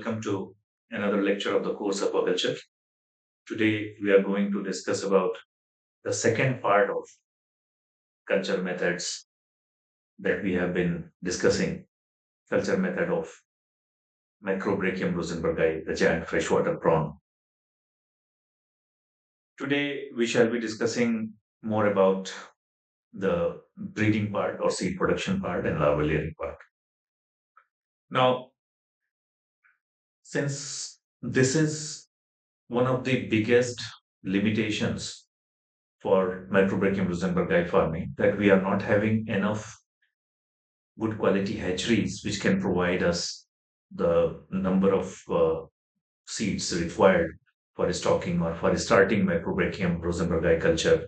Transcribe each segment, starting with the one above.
welcome to another lecture of the course Aquaculture. Today we are going to discuss about the second part of culture methods that we have been discussing. Culture method of Macrobrachium rosenbergii, the giant freshwater prawn. Today we shall be discussing more about the breeding part or seed production part and larval layering part. Now, since this is one of the biggest limitations for Microbrachium rosenbergii farming, that we are not having enough good quality hatcheries which can provide us the number of seeds required for stocking or for starting Microbrachium rosenbergii culture.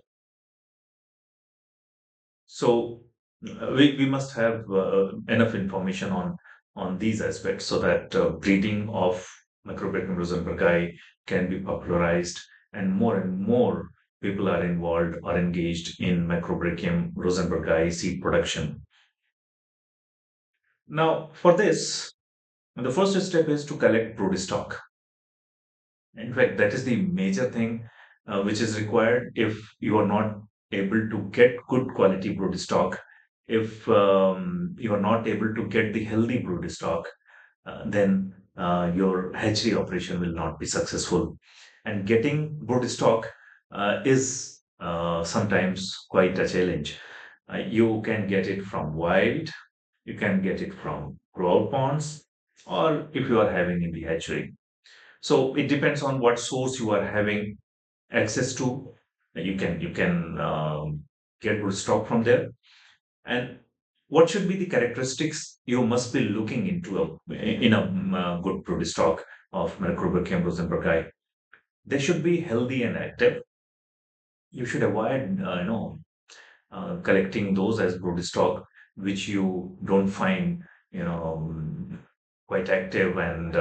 So we must have enough information on these aspects so that breeding of Macrobrachium rosenbergii can be popularized and more people are involved or engaged in Macrobrachium rosenbergii seed production. Now, for this, the first step is to collect broodstock. In fact, that is the major thing which is required if you are not able to get good quality broodstock. If you are not able to get the healthy broodstock, then your hatchery operation will not be successful. And getting broodstock is sometimes quite a challenge. You can get it from wild, you can get it from grow ponds, or if you are having in the hatchery. So it depends on what source you are having access to. You can get good stock from there. And what should be the characteristics you must be looking into in a good produce stock of Macrobrachium rosenbergii? They should be healthy and active. You should avoid, collecting those as broodstock which you don't find, you know, quite active and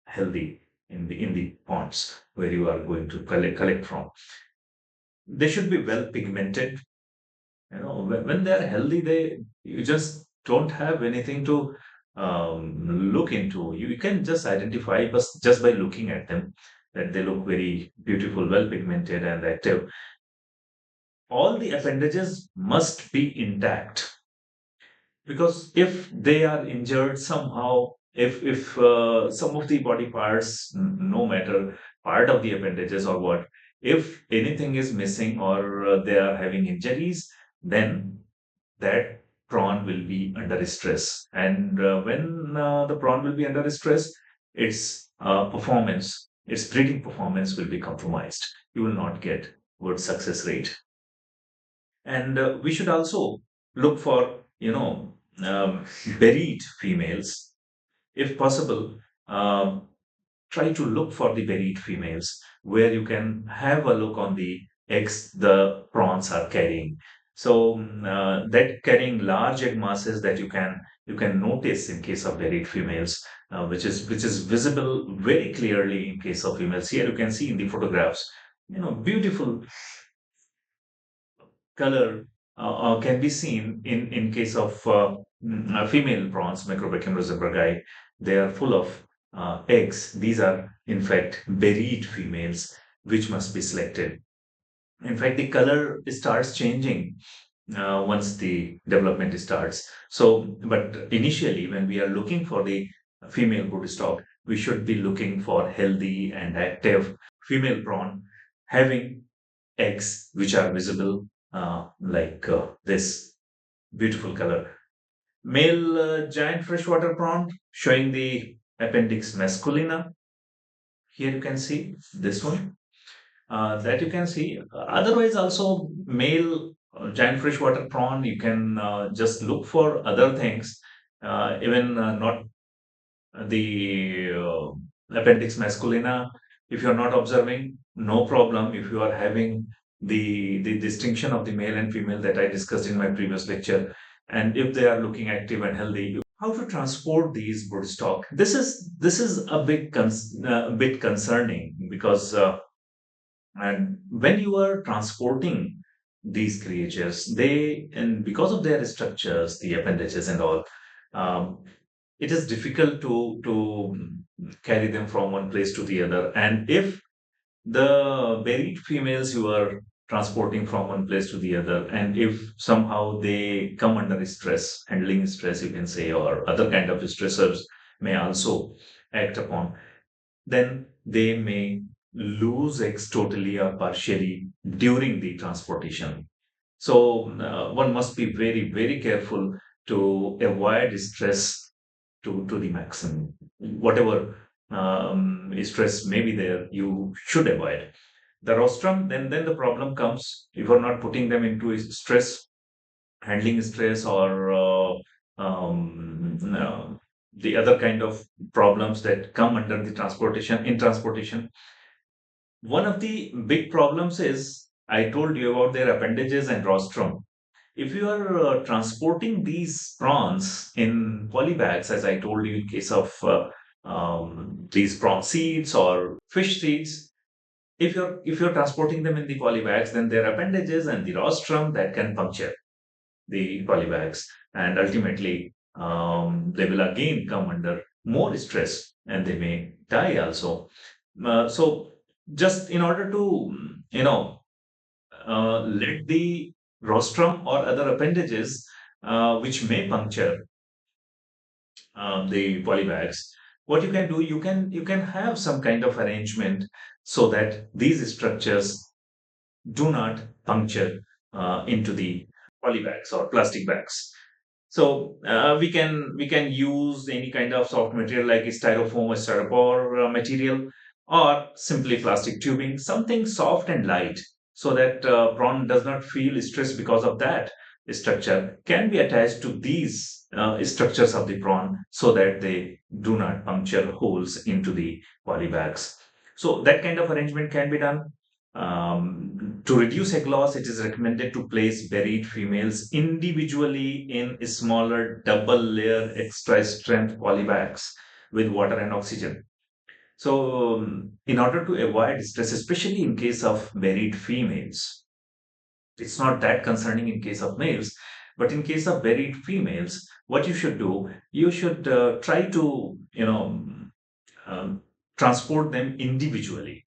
healthy in the ponds where you are going to collect from. They should be well pigmented. When they are healthy, they you just don't have anything to look into. You can just identify, but just by looking at them, that they look very beautiful, well pigmented, and active. All the appendages must be intact, because if they are injured somehow, if some of the body parts, no matter part of the appendages or what, if anything is missing or they are having injuries, then that prawn will be under stress. And when the prawn will be under stress, its performance, its breeding performance will be compromised. You will not get good success rate. And we should also look for, buried females. If possible, try to look for the buried females where you can have a look on the eggs the prawns are carrying. So that carrying large egg masses that you can notice in case of buried females, which is visible very clearly in case of females. Here you can see in the photographs, beautiful color can be seen in case of female prawns, Macrobrachium rosenbergii. They are full of eggs. These are, in fact, buried females, which must be selected. In fact, the color starts changing once the development starts. So, but initially, when we are looking for the female broodstock, we should be looking for healthy and active female prawn having eggs which are visible like this beautiful color. Male giant freshwater prawn showing the appendix masculina. Here you can see this one that you can see. Otherwise, also male giant freshwater prawn, you can just look for other things, even not the appendix masculina. If you're not observing, no problem. If you are having the distinction of the male and female that I discussed in my previous lecture, and if they are looking active and healthy, how to transport these broodstock? This is a bit concerning, because and when you are transporting these creatures, they, and because of their structures, the appendages and all, um, it is difficult to carry them from one place to the other. And if the buried females you are transporting from one place to the other, and if somehow they come under stress, handling stress, you can say, or other kind of stressors may also act upon, then they may lose eggs totally or partially during the transportation. So one must be very, very careful to avoid stress to the maximum. Whatever stress may be there, you should avoid. The rostrum, then the problem comes if you're not putting them into stress, handling stress, or the other kind of problems that come under the transportation. In transportation, one of the big problems is, I told you about their appendages and rostrum. If you are transporting these prawns in polybags, as I told you in case of these prawn seeds or fish seeds, if you're transporting them in the polybags, then their appendages and the rostrum that can puncture the polybags, and ultimately they will again come under more stress and they may die also. So just in order to let the rostrum or other appendages which may puncture the polybags, what you can do, you can have some kind of arrangement so that these structures do not puncture into the polybags or plastic bags. So we can use any kind of soft material like styrofoam or styropor material, or simply plastic tubing, something soft and light, so that prawn does not feel stress. Because of that, structure can be attached to these structures of the prawn so that they do not puncture holes into the polybags. So that kind of arrangement can be done. To reduce egg loss, it is recommended to place buried females individually in smaller double layer extra strength polybags with water and oxygen. So, in order to avoid stress, especially in case of buried females, it's not that concerning in case of males, but in case of buried females, what you should do, you should try to, um, transport them individually,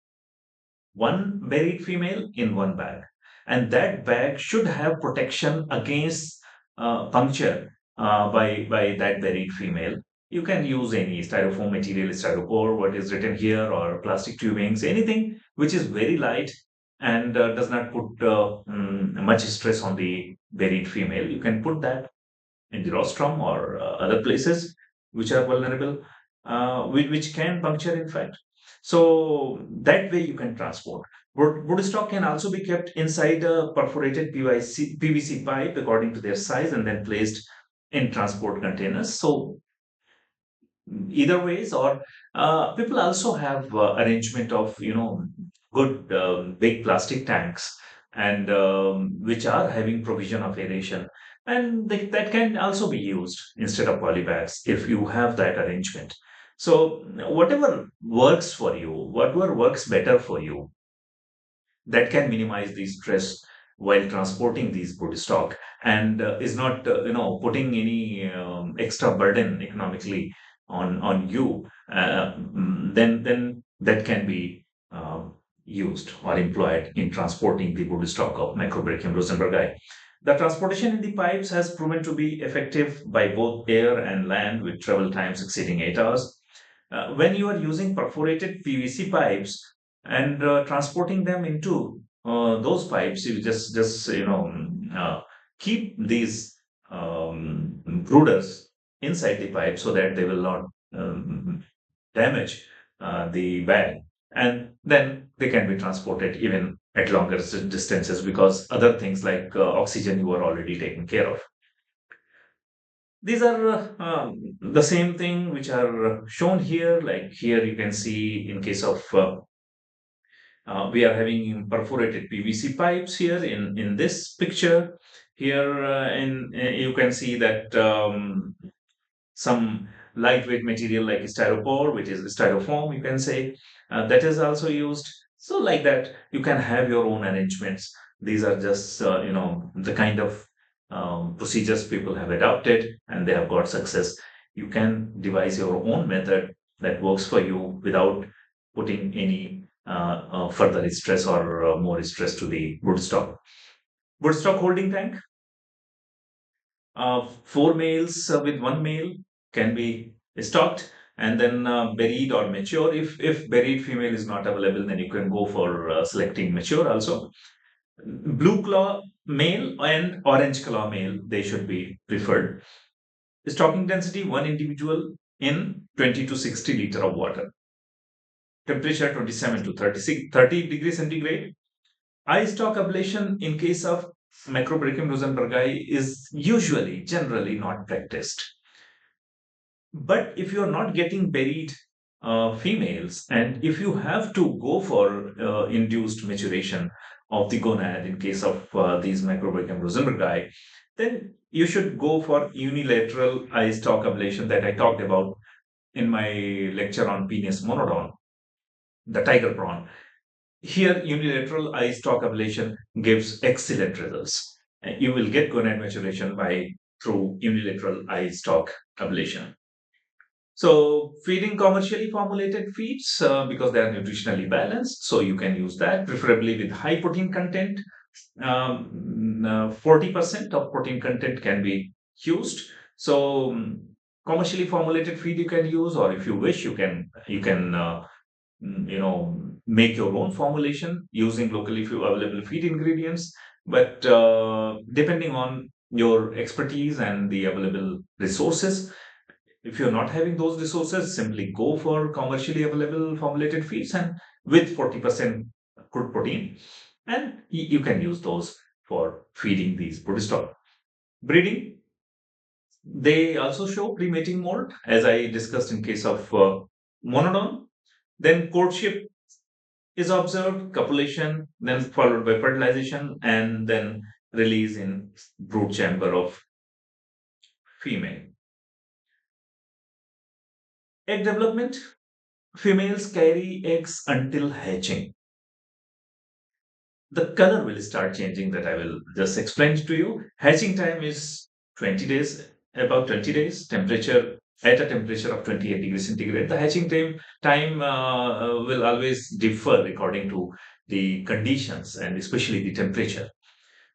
one buried female in one bag. And that bag should have protection against puncture by that buried female. You can use any styrofoam material, styropor, what is written here, or plastic tubings, anything which is very light and does not put much stress on the buried female. You can put that in the rostrum or other places which are vulnerable, which can puncture, in fact. So that way you can transport. Wood stock can also be kept inside a perforated PVC pipe according to their size and then placed in transport containers. So either ways, or people also have arrangement of good big plastic tanks, and which are having provision of aeration, and that can also be used instead of polybags if you have that arrangement. So whatever works for you, whatever works better for you, that can minimize the stress while transporting these good stock, and is not putting any extra burden economically on you. Then that can be used or employed in transporting the good stock of Macrobrachium rosenbergii. The transportation in the pipes has proven to be effective by both air and land, with travel times exceeding 8 hours. When you are using perforated PVC pipes and transporting them into those pipes, you just keep these brooders inside the pipe so that they will not damage the bag, and then they can be transported even at longer distances, because other things like oxygen you are already taken care of. These are the same thing which are shown here. Like here, you can see in case of we are having perforated PVC pipes here in this picture. Here, you can see that some lightweight material like styropor, which is styrofoam, you can say, that is also used. So like that, you can have your own arrangements. These are just the kind of procedures people have adopted and they have got success. You can devise your own method that works for you without putting any further stress or more stress to the woodstock. Woodstock holding tank, four males with one male can be stocked, and then buried or mature. If buried female is not available, then you can go for selecting mature also. Blue claw male and orange claw male, they should be preferred. Stocking density, one individual in 20 to 60 liter of water. Temperature 27 to 30 degrees centigrade. Eye stalk ablation in case of Macrobrachium rosenbergii is usually, generally not practiced. But if you're not getting buried females, and if you have to go for induced maturation of the gonad in case of these Macrobrachium rosenbergii, then you should go for unilateral eye stalk ablation that I talked about in my lecture on penis monodon, the tiger prawn. Here, unilateral eye stalk ablation gives excellent results. You will get gonad maturation by through unilateral eye stalk ablation. So, feeding commercially formulated feeds because they are nutritionally balanced. So, you can use that, preferably with high protein content. 40% of protein content can be used. So, commercially formulated feed you can use, or if you wish, you can make your own formulation using locally available feed ingredients. But depending on your expertise and the available resources, if you're not having those resources, simply go for commercially available formulated feeds and with 40% crude protein, and you can use those for feeding these broodstock. Breeding, they also show pre-mating mold, as I discussed in case of monodon. Then courtship is observed, copulation, then followed by fertilization, and then release in brood chamber of female. Egg development, females carry eggs until hatching. The color will start changing, that I will just explain to you. Hatching time is 20 days, about 20 days, temperature at a temperature of 28 degrees centigrade. The hatching time will always differ according to the conditions and especially the temperature.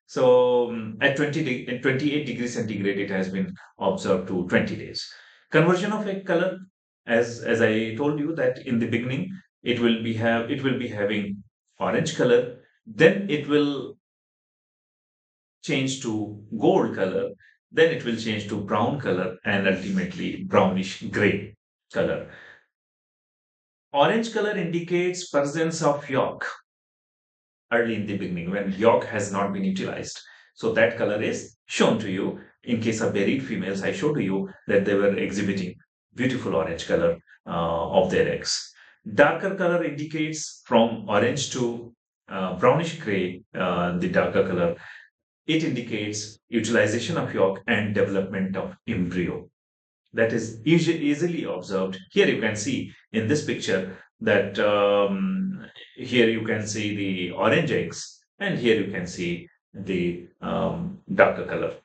So at 28 degrees centigrade, it has been observed to 20 days. Conversion of egg color, as I told you that in the beginning, it will be having orange color, then it will change to gold color, then it will change to brown color, and ultimately brownish gray color. Orange color indicates presence of yolk early in the beginning when yolk has not been utilized. So that color is shown to you. In case of buried females, I showed you that they were exhibiting beautiful orange color of their eggs. Darker color indicates from orange to brownish gray, the darker color. It indicates utilization of yolk and development of embryo. That is easily observed. Here you can see in this picture that here you can see the orange eggs, and here you can see the darker color,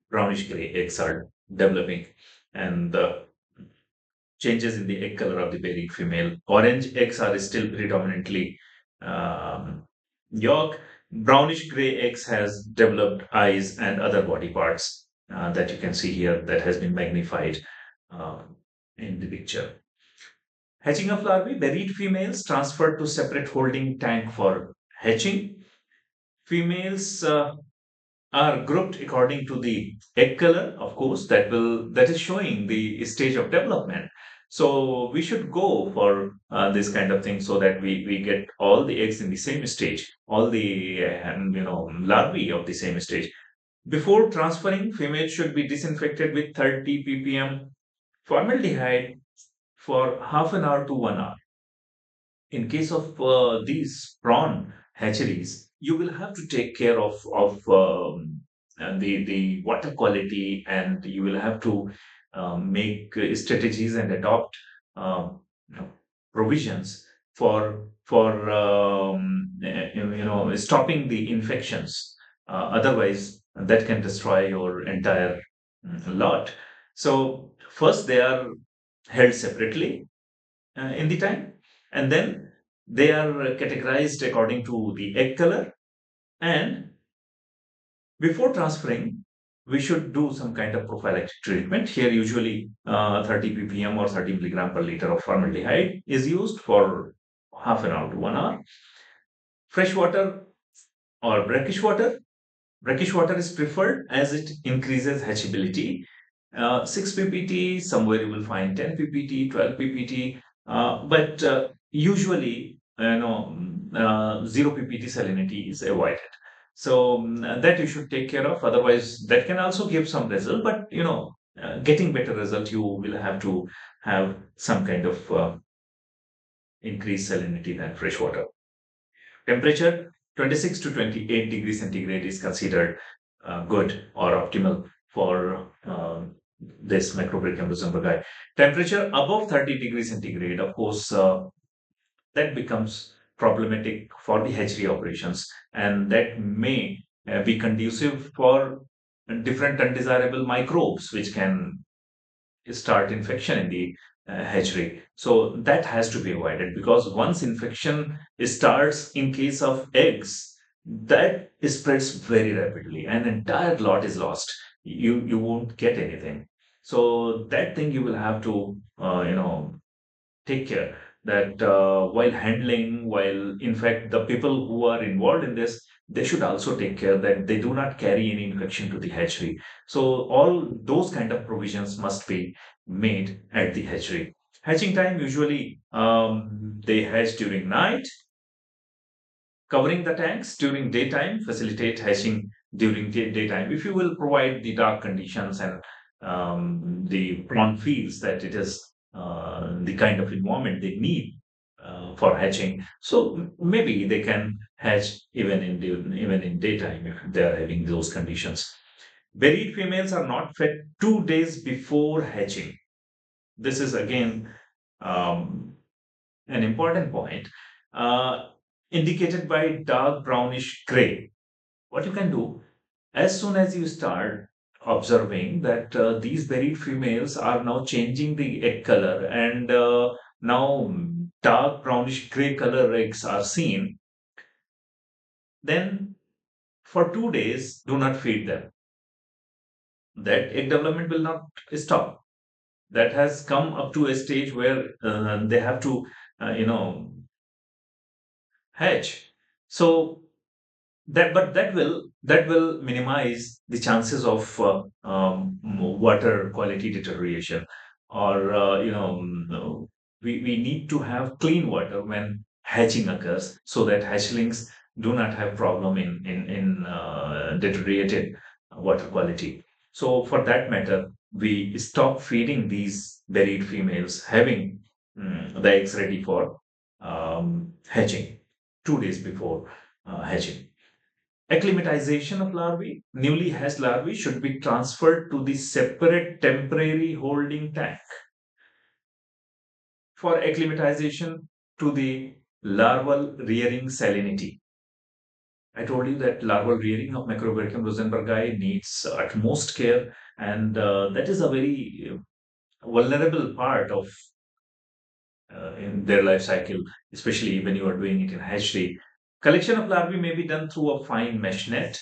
brownish gray eggs are developing, and the changes in the egg color of the buried female. Orange eggs are still predominantly yolk. Brownish gray eggs has developed eyes and other body parts that you can see here that has been magnified in the picture. Hatching of larvae, buried females transferred to separate holding tank for hatching. Females are grouped according to the egg color, of course, that is showing the stage of development. So we should go for this kind of thing so that we get all the eggs in the same stage, all the larvae of the same stage. Before transferring, females should be disinfected with 30 ppm formaldehyde for half an hour to 1 hour. In case of these prawn hatcheries, you will have to take care of the water quality, and you will have to make strategies and adopt you know, provisions for stopping the infections. Otherwise, that can destroy your entire lot. So first, they are held separately in the time, and then they are categorized according to the egg color. And before transferring, we should do some kind of prophylactic treatment. Here, usually 30 ppm or 30 milligram per liter of formaldehyde is used for half an hour to 1 hour. Fresh water or brackish water. Brackish water is preferred as it increases hatchability. 6 ppt, somewhere you will find 10 ppt, 12 ppt, but usually, 0 ppt salinity is avoided. So that you should take care of. Otherwise, that can also give some result, but getting better result, you will have to have some kind of increased salinity than fresh water. Temperature 26 to 28 degrees centigrade is considered good or optimal for this Macrobrachium rosenbergii. Temperature above 30 degrees centigrade, of course, that becomes problematic for the hatchery operations, and that may be conducive for different undesirable microbes which can start infection in the hatchery. So that has to be avoided, because once infection starts in case of eggs, that spreads very rapidly and entire lot is lost. You won't get anything. So that thing you will have to take care that while handling, while in fact the people who are involved in this, they should also take care that they do not carry any infection to the hatchery. So all those kind of provisions must be made at the hatchery. Hatching time, usually they hatch during night. Covering the tanks during daytime facilitate hatching during daytime. If you will provide the dark conditions and the prawn feels that it is the kind of environment they need for hatching, so maybe they can hatch even in daytime if they are having those conditions. Berried females are not fed 2 days before hatching. This is again um, an important point, uh, indicated by dark brownish gray. What you can do, as soon as you start observing that these berried females are now changing the egg color, and now dark brownish gray color eggs are seen, then for 2 days, do not feed them. That egg development will not stop. That has come up to a stage where they have to, hatch. So that will minimize the chances of water quality deterioration, or we need to have clean water when hatching occurs, so that hatchlings do not have problem in deteriorated water quality. So for that matter, we stop feeding these berried females having the eggs ready for hatching 2 days before hatching. Acclimatization of larvae. Newly hatched larvae should be transferred to the separate temporary holding tank for acclimatization to the larval rearing salinity. I told you that larval rearing of Macrobrachium rosenbergii needs utmost care, and that is a very vulnerable part of in their life cycle, especially when you are doing it in hatchery. Collection of larvae may be done through a fine mesh net.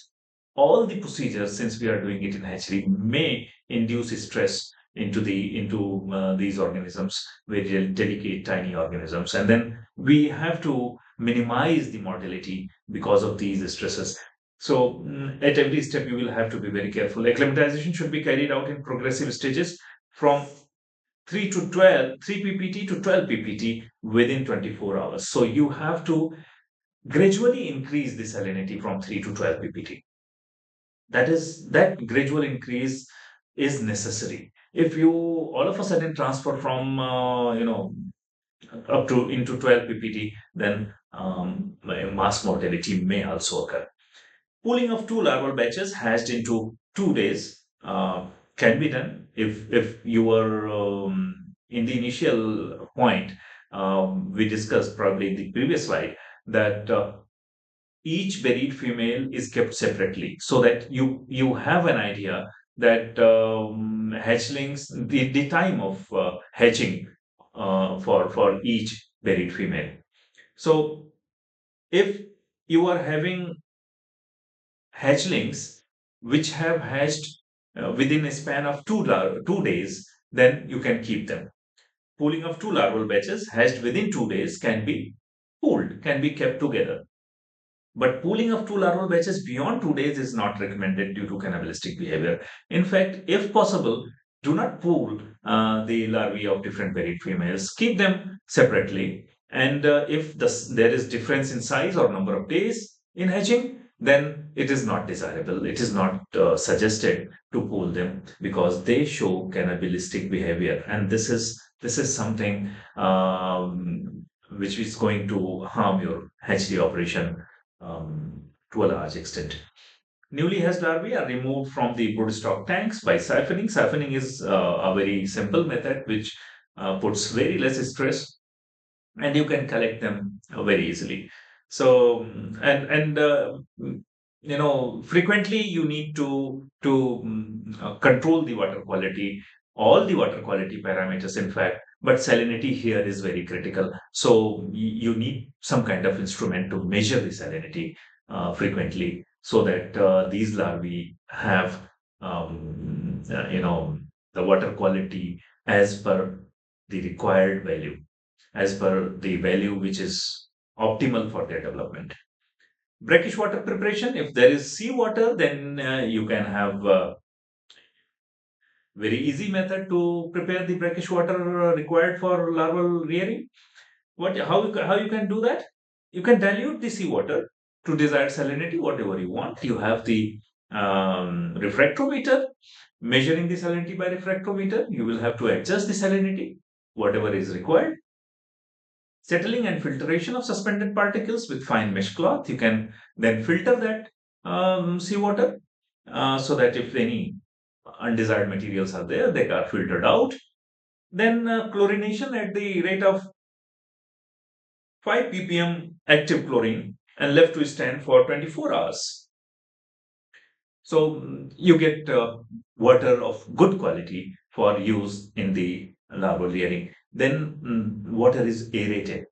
All the procedures, since we are doing it in hatchery, may induce stress into these organisms, very delicate, tiny organisms, and then we have to minimize the mortality because of these stresses. So at every step, you will have to be very careful. Acclimatization should be carried out in progressive stages from 3 ppt to 12 ppt within 24 hours. So you have to gradually increase the salinity from 3 to 12 ppt. That gradual increase is necessary. If you all of a sudden transfer from up to into 12 ppt, then mass mortality may also occur. Pooling of two larval batches hatched into 2 days can be done if you were in the initial point. We discussed probably in the previous slide that each berried female is kept separately, so that you have an idea that hatchlings, the time of hatching for each buried female. So if you are having hatchlings which have hatched within a span of 2 days, then you can keep them. Pooling of two larval batches hatched within 2 days can be pooled, can be kept together. But pooling of two larval batches beyond 2 days is not recommended due to cannibalistic behavior. In fact, if possible, do not pool the larvae of different buried females. Keep them separately. And if there is difference in size or number of days in hatching, then it is not desirable. It is not suggested to pool them because they show cannibalistic behavior, and this is something which is going to harm your hatchery operation to a large extent. Newly hatched larvae are removed from the broodstock tanks by siphoning. Siphoning is a very simple method which puts very less stress, and you can collect them very easily. So frequently you need to control the water quality, all the water quality parameters, in fact. But salinity here is very critical. So you need some kind of instrument to measure the salinity frequently, so that these larvae have um, uh, you know the water quality as per the required value, as per the value which is optimal for their development. Brackish water preparation: if there is seawater, then you can have a very easy method to prepare the brackish water required for larval rearing. How you can do that? You can dilute the seawater to desired salinity, whatever you want. You have the refractometer measuring the salinity by refractometer. You will have to adjust the salinity, whatever is required. Settling and filtration of suspended particles with fine mesh cloth. You can then filter that seawater, so that if any undesired materials are there, they are filtered out. Then chlorination at the rate of 5 ppm active chlorine and left to stand for 24 hours. So you get water of good quality for use in the larval rearing. Then water is aerated.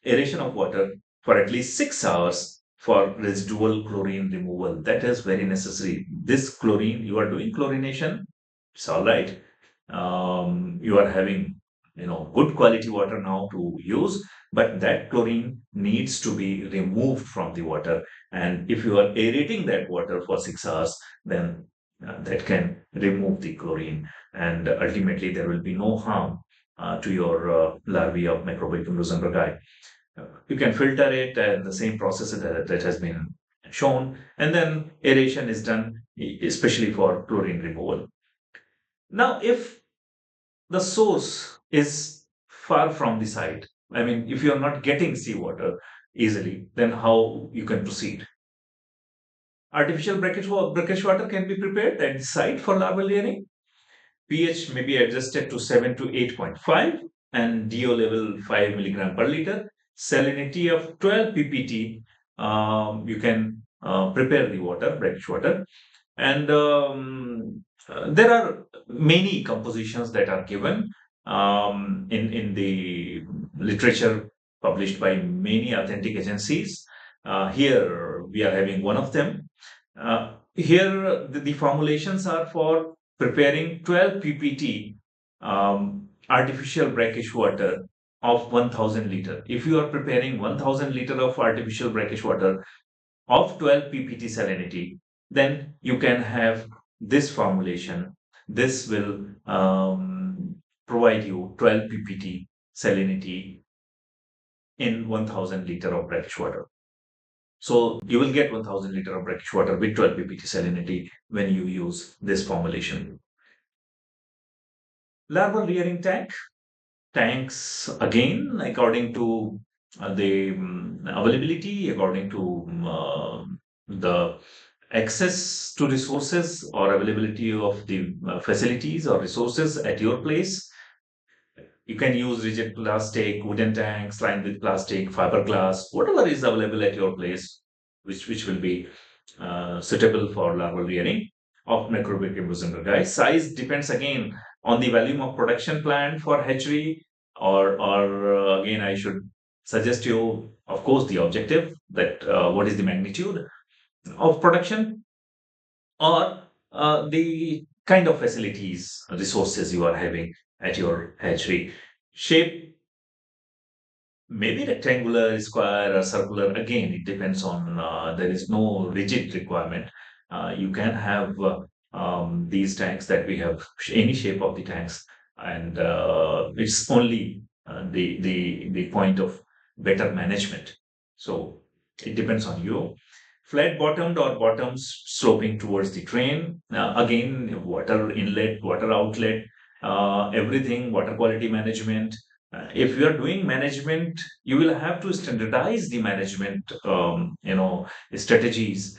Aeration of water for at least 6 hours for residual chlorine removal. That is very necessary. This chlorine, you are doing chlorination, it's all right. You are having good quality water now to use, but that chlorine needs to be removed from the water. And if you are aerating that water for 6 hours, then that can remove the chlorine, and ultimately there will be no harm to your larvae of Macrobrachium rosenbergii. You can filter it, and the same process that has been shown, and then aeration is done, especially for chlorine removal. Now, if the source is far from the site, I mean, if you are not getting seawater easily, then how you can proceed? Artificial brackish water can be prepared at the site for larval layering. pH may be adjusted to 7 to 8.5 and DO level 5 milligram per liter. Salinity of 12 ppt. You can prepare the water, brackish water. And there are many compositions that are given in the literature published by many authentic agencies. Here we are having one of them. Here the formulations are for preparing 12 ppt artificial brackish water of 1000 liter. If you are preparing 1000 liter of artificial brackish water of 12 ppt salinity, then you can have this formulation. This will provide you 12 ppt salinity in 1000 liter of brackish water. So you will get 1000 liter of brackish water with 12 ppt salinity when you use this formulation. Larval rearing tanks, again, according to the availability, according to the access to resources or availability of the facilities or resources at your place. You can use rigid plastic, wooden tanks lined with plastic, fiberglass, whatever is available at your place, which will be suitable for larval rearing. of Macrobrachium rosenbergii. Size depends again on the volume of production planned for hatchery, or again, I should suggest you, of course, the objective, that what is the magnitude of production, or the kind of facilities, resources you are having at your hatchery. Shape maybe rectangular, square, or circular. Again, it depends on, there is no rigid requirement. You can have these tanks that we have, any shape of the tanks, and it's only the point of better management. So it depends on you. Flat bottomed or bottoms sloping towards the drain. Again, water inlet, water outlet, everything, water quality management. If you are doing management, you will have to standardize the management, strategies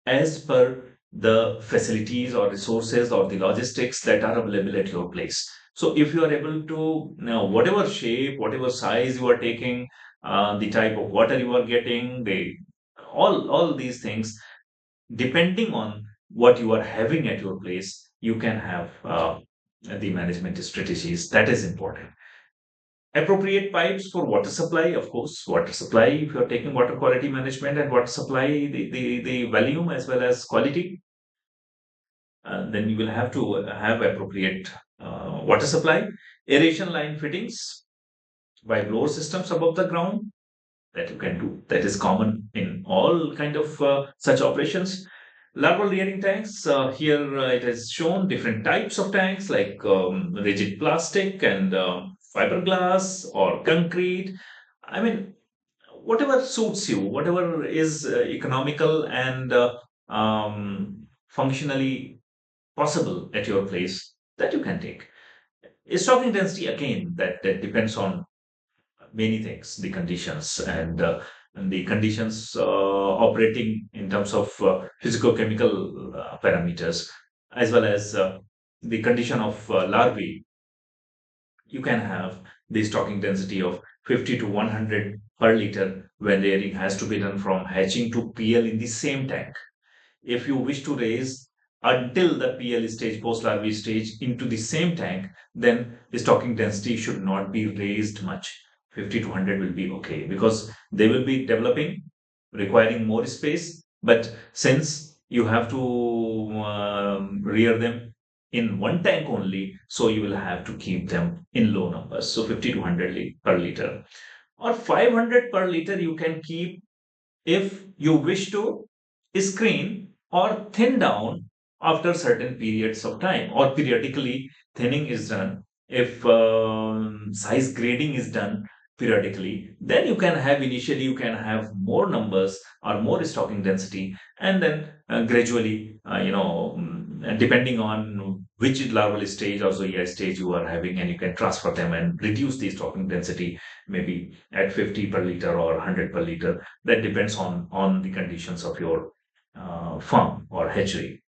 as per the facilities or resources or the logistics that are available at your place. So if you are able to, whatever shape, whatever size you are taking, the type of water you are getting, all these things, depending on what you are having at your place, you can have the management strategies. That is important. Appropriate pipes for water supply, of course. Water supply, if you're taking water quality management, and water supply, the volume as well as quality, then you will have to have appropriate water supply. Aeration line fittings by blower systems above the ground, that you can do. That is common in all kind of such operations. Larval rearing tanks. Here it is shown different types of tanks, like rigid plastic and fiberglass or concrete. I mean, whatever suits you, whatever is economical and functionally possible at your place, that you can take. Stocking density, again, that depends on many things, the conditions, and the conditions operating in terms of physicochemical parameters, as well as the condition of larvae. You can have the stocking density of 50 to 100 per liter when rearing has to be done from hatching to PL in the same tank. If you wish to raise until the PL stage, post larvae stage, into the same tank, then the stocking density should not be raised much. 50 to 100 will be okay, because they will be developing, requiring more space. But since you have to rear them in one tank only, so you will have to keep them in low numbers. So 50 to 100 per liter, or 500 per liter you can keep if you wish to screen or thin down after certain periods of time, or periodically thinning is done. If size grading is done periodically, then you can have, initially you can have more numbers or more stocking density, and then gradually, depending on which larval stage or zoea stage you are having, and you can transfer them and reduce the stocking density, maybe at 50 per liter or 100 per liter. That depends on the conditions of your farm or hatchery.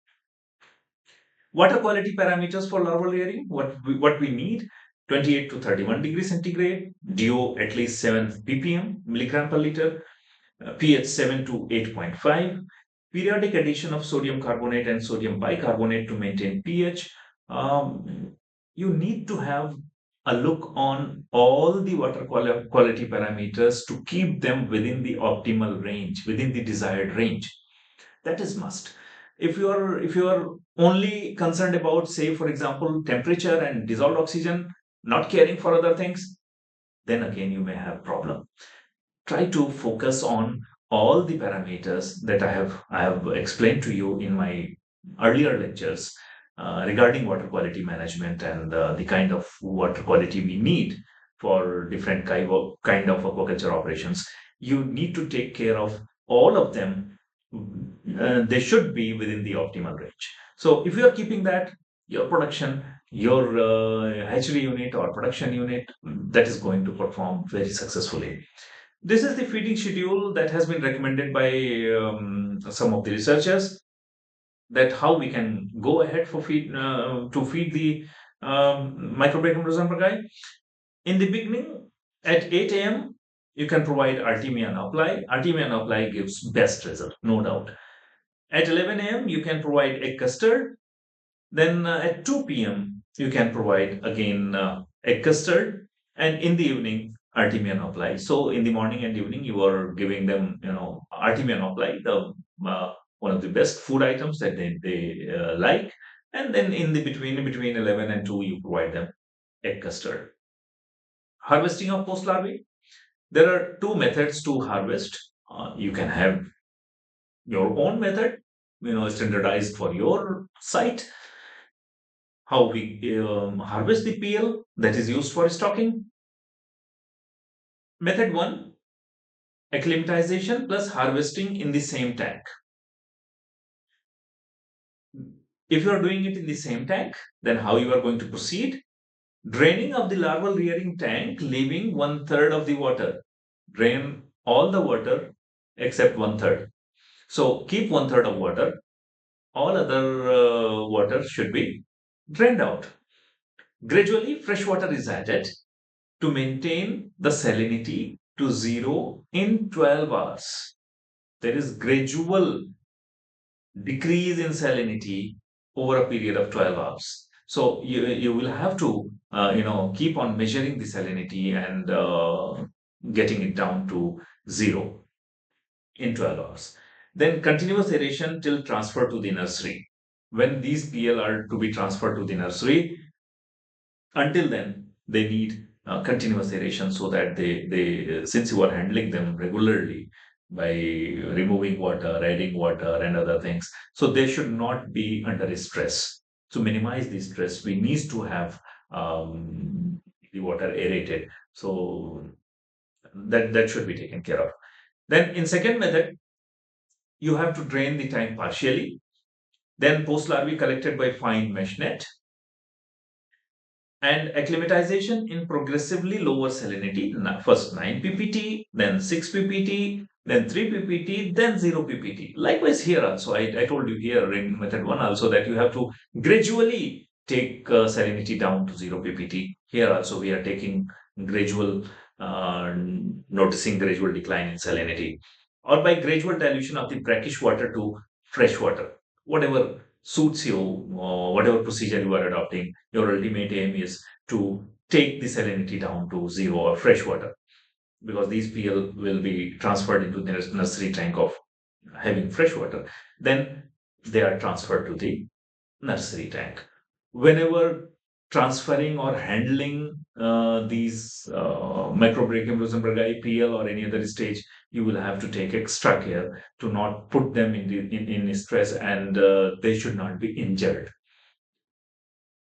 Water quality parameters for larval rearing, what we need: 28 to 31 degrees centigrade, DO at least 7 ppm, milligram per liter, pH 7 to 8.5, periodic addition of sodium carbonate and sodium bicarbonate to maintain pH. You need to have a look on all the water quality parameters to keep them within the optimal range, within the desired range. That is must. If you are only concerned about, say for example, temperature and dissolved oxygen, not caring for other things, then again you may have problem. Try to focus on all the parameters that I have explained to you in my earlier lectures regarding water quality management, and the kind of water quality we need for different kind of aquaculture operations. You need to take care of all of them. They should be within the optimal range. So if you are keeping that, your production, your hatchery unit or production unit, that is going to perform very successfully. This is the feeding schedule that has been recommended by some of the researchers, that how we can go ahead for feed to feed the Microbrachium rosenbergii. In the beginning, at 8 a.m., you can provide Artemia apply. Artemia apply gives best result, no doubt. At 11 a.m., you can provide egg custard. Then at 2 p.m., you can provide again egg custard. And in the evening, artemian apply. So in the morning and evening, you are giving them, artemian apply, the one of the best food items that they like. And then in between 11 and 2, you provide them egg custard. Harvesting of post larvae. There are two methods to harvest. You can have your own method, standardized for your site, how we harvest the PL that is used for stocking. Method 1, acclimatization plus harvesting in the same tank. If you are doing it in the same tank, then how you are going to proceed? Draining of the larval rearing tank, leaving one third of the water. Drain all the water except one third. So keep one third of water. All other water should be drained out. Gradually, fresh water is added to maintain the salinity to zero in 12 hours. There is gradual decrease in salinity over a period of 12 hours. So you will have to keep on measuring the salinity and getting it down to zero in 12 hours. Then continuous aeration till transfer to the nursery. When these PL are to be transferred to the nursery, until then, they need continuous aeration so that they since you are handling them regularly by removing water, adding water, and other things, so they should not be under stress. To minimize the stress, we need to have the water aerated. So that should be taken care of. Then in second method, you have to drain the tank partially. Then post larvae collected by fine mesh net and acclimatization in progressively lower salinity. First 9 ppt, then 6 ppt, then 3 ppt, then 0 ppt. Likewise here also, I told you here in method 1 also that you have to gradually take salinity down to 0 ppt. Here also we are taking gradual, noticing gradual decline in salinity, or by gradual dilution of the brackish water to fresh water. Whatever suits you, whatever procedure you are adopting, your ultimate aim is to take the salinity down to zero or fresh water, because these PL will be transferred into the nursery tank of having fresh water. Then they are transferred to the nursery tank. Whenever transferring or handling these Macrobrachium rosenbergii PL or any other stage, you will have to take extra care to not put them in stress, and they should not be injured.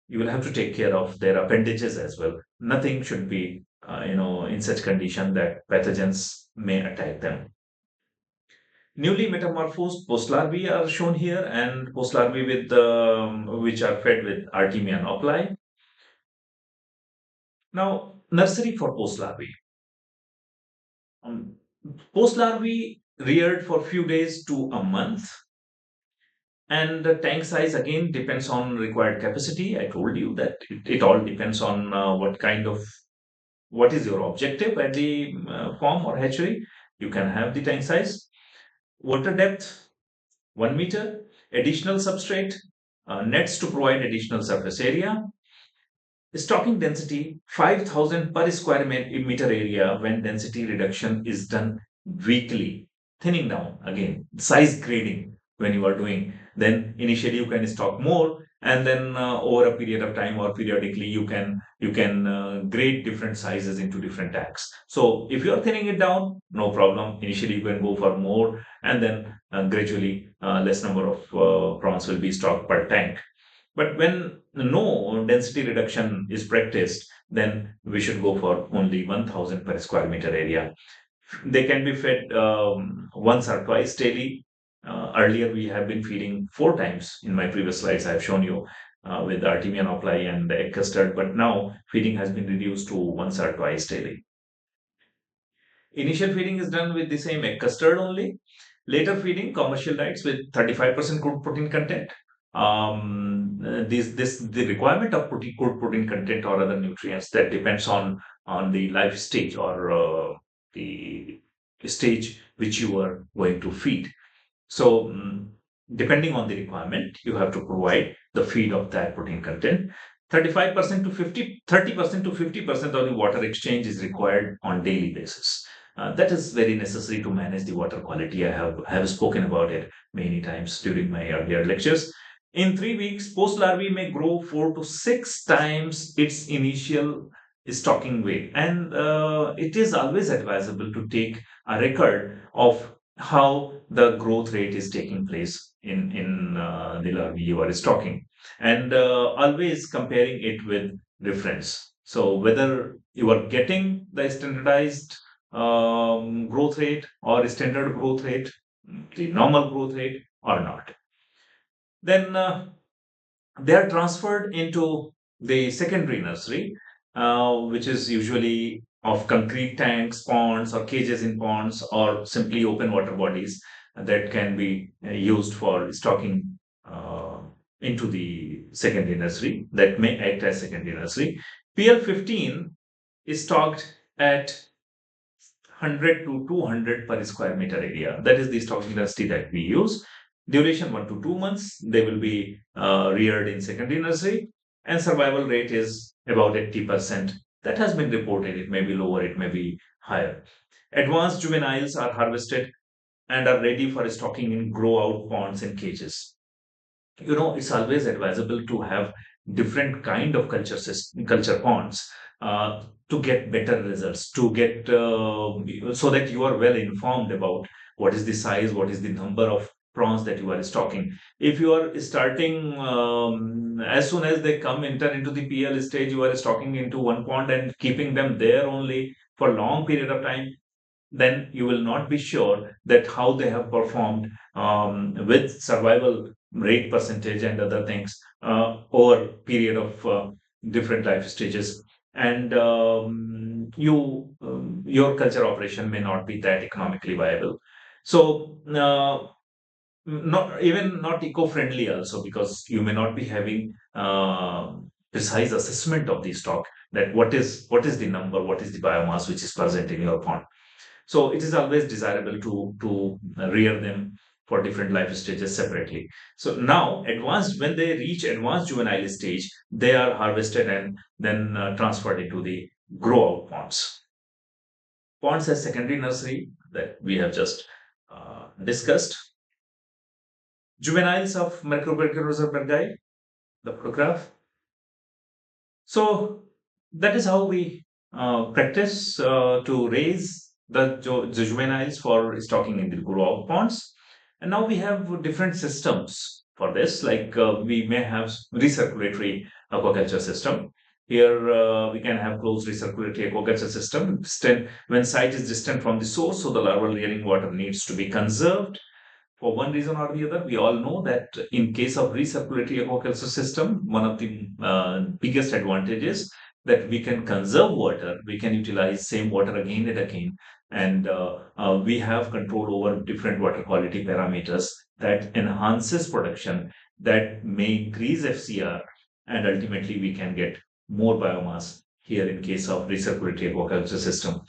You will have to take care of their appendages as well. Nothing should be, in such condition that pathogens may attack them. Newly metamorphosed post larvae are shown here, and post larvae with which are fed with Artemian oculi. Now, nursery for post larvae. Um, Post larvae reared for few days to a month, and the tank size again depends on required capacity. I told you that it all depends on what is your objective at the farm or hatchery. You can have the tank size, water depth 1 meter, additional substrate, nets to provide additional surface area, stocking density 5,000 per square meter area when density reduction is done weekly. Thinning down again, size grading when you are doing. Then initially you can stock more, and then over a period of time or periodically you can grade different sizes into different tanks. So if you are thinning it down, no problem. Initially you can go for more, and then gradually less number of prawns will be stocked per tank. But when no density reduction is practiced, then we should go for only 1,000 per square meter area. They can be fed once or twice daily. Earlier, we have been feeding 4 times. In my previous slides, I have shown you with Artemian apply and egg custard, but now feeding has been reduced to once or twice daily. Initial feeding is done with the same egg custard only. Later feeding, commercial diets with 35% crude protein content. The requirement of crude protein content or other nutrients, that depends on the life stage or the stage which you are going to feed. So Depending on the requirement, you have to provide the feed of that protein content. 35% to 30% to 50% of the water exchange is required on daily basis. That is very necessary to manage the water quality. I have spoken about it many times during my earlier lectures. In 3 weeks, post larvae may grow 4 to 6 times its initial stocking weight, and it is always advisable to take a record of how the growth rate is taking place in the larvae you are stocking, and always comparing it with reference. So whether you are getting the standardized growth rate or standard growth rate, the normal growth rate or not, then they are transferred into the secondary nursery, which is usually of concrete tanks, ponds, or cages in ponds, or simply open water bodies that can be used for stocking into the secondary nursery, that may act as secondary nursery. PL15 is stocked at 100 to 200 per square meter area. That is the stocking density that we use. Duration 1 to 2 months. They will be reared in secondary nursery, and survival rate is about 80%. That has been reported. It may be lower, it may be higher. Advanced juveniles are harvested and are ready for stocking in grow out ponds and cages. It's always advisable to have different kind of culture ponds to get better results, to get so that you are well informed about what is the size, what is the number of prawns that you are stocking. If you are starting as soon as they come enter into the PL stage, you are stocking into one pond and keeping them there only for long period of time, then you will not be sure that how they have performed with survival rate percentage and other things over period of different life stages. And your culture operation may not be that economically viable. So not eco-friendly also, because you may not be having precise assessment of the stock, that what is the number, what is the biomass which is present in your pond. So it is always desirable to rear them for different life stages separately. So now, advanced when they reach advanced juvenile stage, they are harvested and then transferred into the grow out ponds. Ponds as secondary nursery that we have just discussed. Juveniles of Macrobrachium rosenbergii, the photograph. So that is how we practice to raise the juveniles for stocking in the grow-out ponds. And now we have different systems for this, like we may have recirculatory aquaculture system. Here we can have closed recirculatory aquaculture system when site is distant from the source, so the larval rearing water needs to be conserved for one reason or the other. We all know that in case of recirculatory aquaculture system, one of the biggest advantages that we can conserve water, we can utilize same water again and again, and we have control over different water quality parameters that enhances production, that may increase FCR, and ultimately we can get more biomass here in case of recirculatory aquaculture system.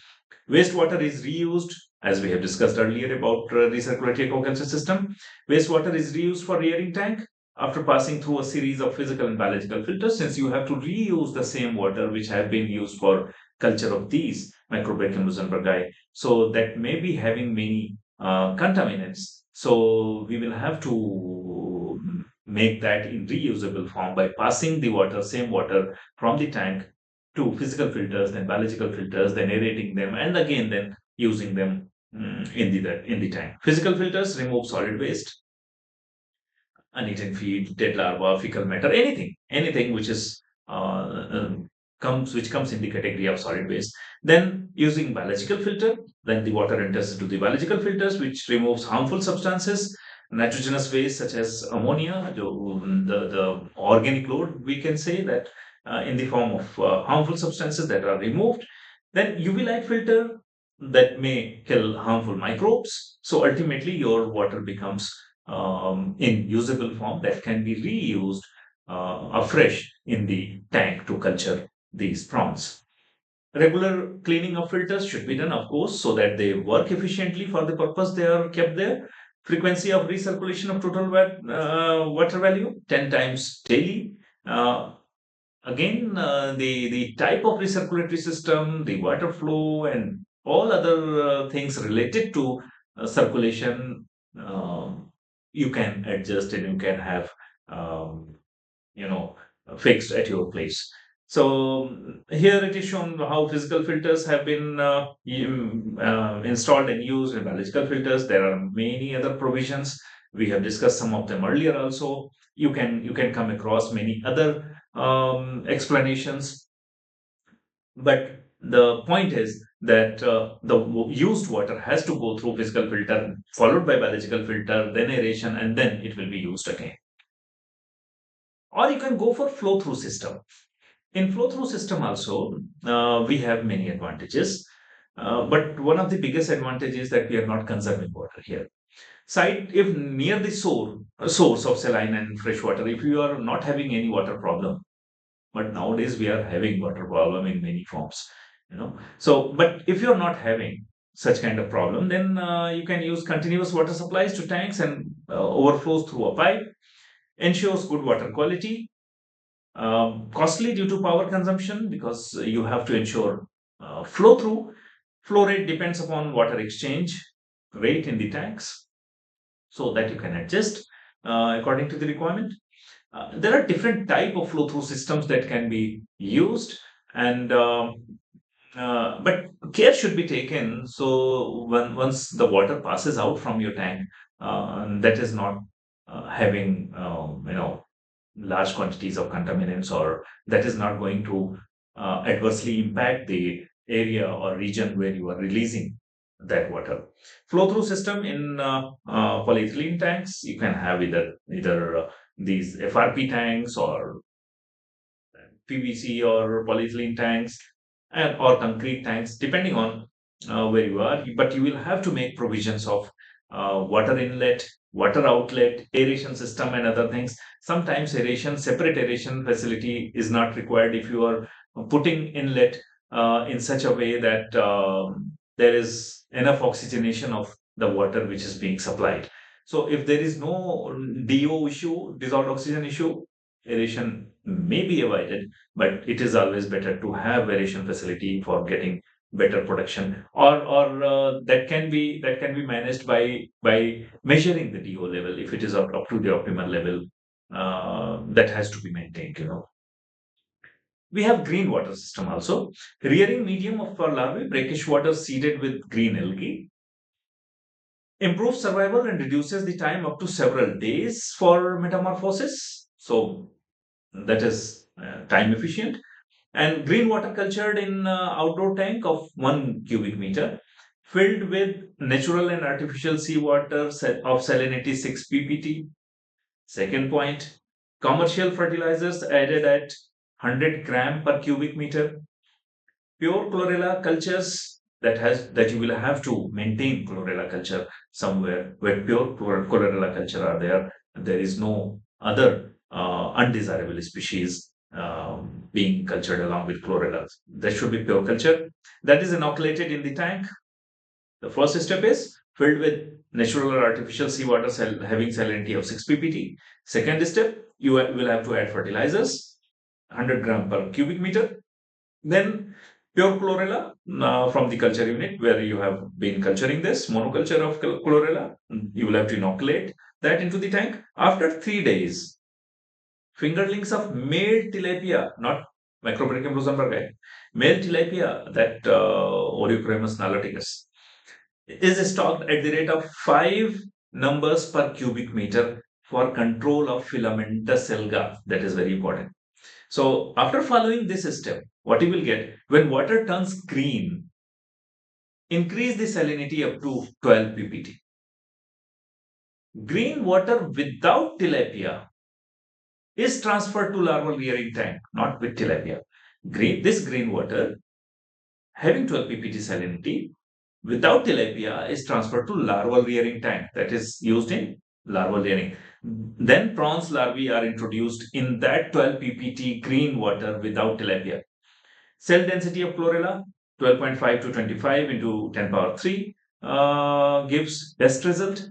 Wastewater is reused, as we have discussed earlier about recirculatory aquaculture system. Wastewater is reused for rearing tank after passing through a series of physical and biological filters, since you have to reuse the same water which have been used for culture of these Macrobrachium rosenbergii. So that may be having many contaminants. So we will have to make that in reusable form by passing the water, same water from the tank to physical filters, then biological filters, then aerating them, and again then using them in the tank. Physical filters remove solid waste, uneaten feed, dead larva, fecal matter, anything which is comes in the category of solid waste. Then using biological filter, then the water enters into the biological filters, which removes harmful substances, nitrogenous waste such as ammonia, the organic load, we can say that in the form of harmful substances that are removed. Then UV light filter that may kill harmful microbes. So ultimately, your water becomes in usable form that can be reused afresh in the tank to culture these prawns. Regular cleaning of filters should be done, of course, so that they work efficiently for the purpose they are kept there. Frequency of recirculation of total water value 10 times daily. Uh, Again, the type of recirculatory system, the water flow, and all other things related to circulation, you can adjust and you can have um, you know fixed at your place. So here it is shown how physical filters have been installed and used in biological filters. There are many other provisions. We have discussed some of them earlier also. You can come across many other explanations, but the point is that the used water has to go through physical filter, followed by biological filter, then aeration, and then it will be used again. Or you can go for flow through system. In flow through system also, we have many advantages. But one of the biggest advantages is that we are not conserving water here. Site, if near the source of saline and fresh water, if you are not having any water problem, but nowadays we are having water problem in many forms. So, but if you're not having such kind of problem, then you can use continuous water supplies to tanks and overflows through a pipe, ensures good water quality. Costly due to power consumption because you have to ensure flow through. Flow rate depends upon water exchange rate in the tanks, so that you can adjust according to the requirement. There are different type of flow through systems that can be used, and but care should be taken. So once the water passes out from your tank, that is not having large quantities of contaminants, or that is not going to adversely impact the area or region where you are releasing that water. Flow through system in polyethylene tanks, you can have either these FRP tanks or PVC or polyethylene tanks, or concrete tanks, depending on where you are. But you will have to make provisions of water inlet, water outlet, aeration system, and other things. Sometimes separate aeration facility is not required if you are putting inlet in such a way that there is enough oxygenation of the water which is being supplied. So if there is no DO issue, dissolved oxygen issue, aeration may be avoided, but it is always better to have aeration facility for getting better production, or that can be managed by measuring the DO level. If it is up to the optimal level, that has to be maintained. We have green water system also. Rearing medium of for larvae, brackish water seeded with green algae improves survival and reduces the time up to several days for metamorphosis. So that is time efficient. And green water cultured in outdoor tank of 1 cubic meter, filled with natural and artificial seawater of salinity 6 ppt. Second point, commercial fertilizers added at 100 gram per cubic meter. Pure chlorella cultures, that you will have to maintain chlorella culture somewhere where pure chlorella culture are there. There is no other undesirable species being cultured along with chlorella. There should be pure culture that is inoculated in the tank. The first step is filled with natural or artificial seawater having salinity of 6 ppt. Second step, you will have to add fertilizers, 100 gram per cubic meter. Then pure chlorella from the culture unit where you have been culturing this monoculture of chlorella. You will have to inoculate that into the tank. After 3 days, fingerlings of male tilapia, not Macrobrachium rosenbergii, male tilapia, that Oreochromis niloticus, is stocked at the rate of 5 numbers per cubic meter for control of filamentous alga. That is very important. So after following this step, what you will get when water turns green, increase the salinity up to 12 ppt. Green water without tilapia is transferred to larval rearing tank, not with tilapia. This green water having 12 ppt salinity without tilapia is transferred to larval rearing tank, that is used in larval rearing. Then prawns larvae are introduced in that 12 ppt green water without tilapia. Cell density of chlorella 12.5 to 25 into 10 power 3 gives best result.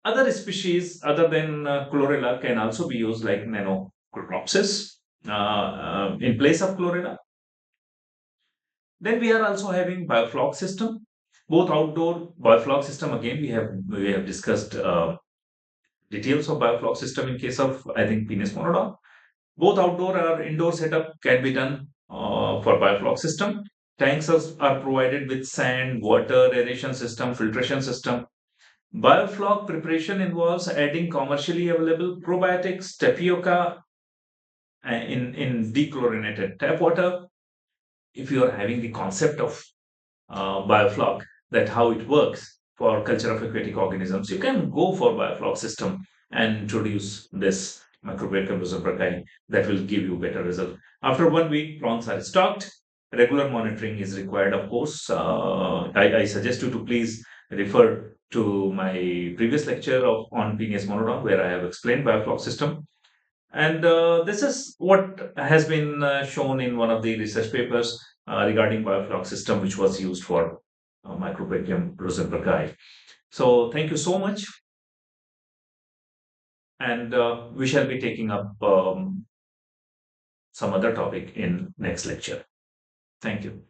Other species other than chlorella can also be used like nanocropsis in place of chlorella. Then we are also having biofloc system, both outdoor biofloc system. Again, we have discussed details of biofloc system in case of I think penis monodon. Both outdoor or indoor setup can be done for biofloc system. Tanks are provided with sand, water, aeration system, filtration system. Biofloc preparation involves adding commercially available probiotics, tapioca in dechlorinated tap water. If you are having the concept of biofloc, that how it works for culture of aquatic organisms, you can go for biofloc system and introduce this Macrobrachium rosenbergii. That will give you better result. After 1 week, prawns are stocked. Regular monitoring is required, of course. I suggest you to please refer to my previous lecture on Penis monodon, where I have explained biofloc system. And this is what has been shown in one of the research papers regarding biofloc system, which was used for Microbrachium rosenbergii. So thank you so much, and we shall be taking up some other topic in next lecture. Thank you.